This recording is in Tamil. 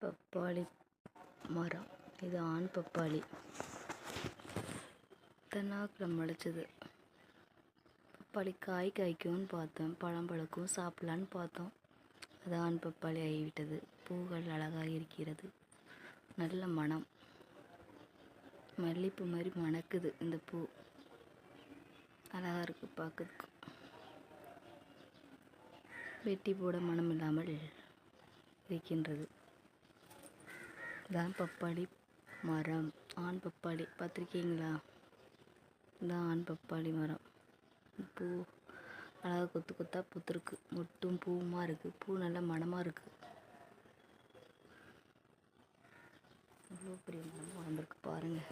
பப்பாளி மரம். இது ஆண் பப்பாளி. தென்னாக்கில் முளைச்சது. பப்பாளி காய் காய்க்கும்னு பார்த்தோம், பழம் பழுக்கும் சாப்பிட்லான்னு பார்த்தோம். அது ஆண் பப்பாளி ஆகிவிட்டது. பூக்கள் அழகாக இருக்கிறது. நல்ல மனம், மல்லிப்பூ மாதிரி மணக்குது. இந்த பூ அழகாக இருக்குது பார்க்கறதுக்கு. வெட்டி போட மனம் இல்லாமல் இருக்கின்றது. இதான் பப்பாளி மரம், ஆண் பப்பாளி. பார்த்துருக்கீங்களா? இதான் ஆண் பப்பாளி மரம். பூ அழகாக கொத்து கொத்தாக பூத்துருக்கு. மொட்டும் பூவுமா இருக்குது. பூ நல்ல மணமாக இருக்குது. இவ்வளோ பெரிய மரம் வளர்ந்துருக்கு பாருங்கள்.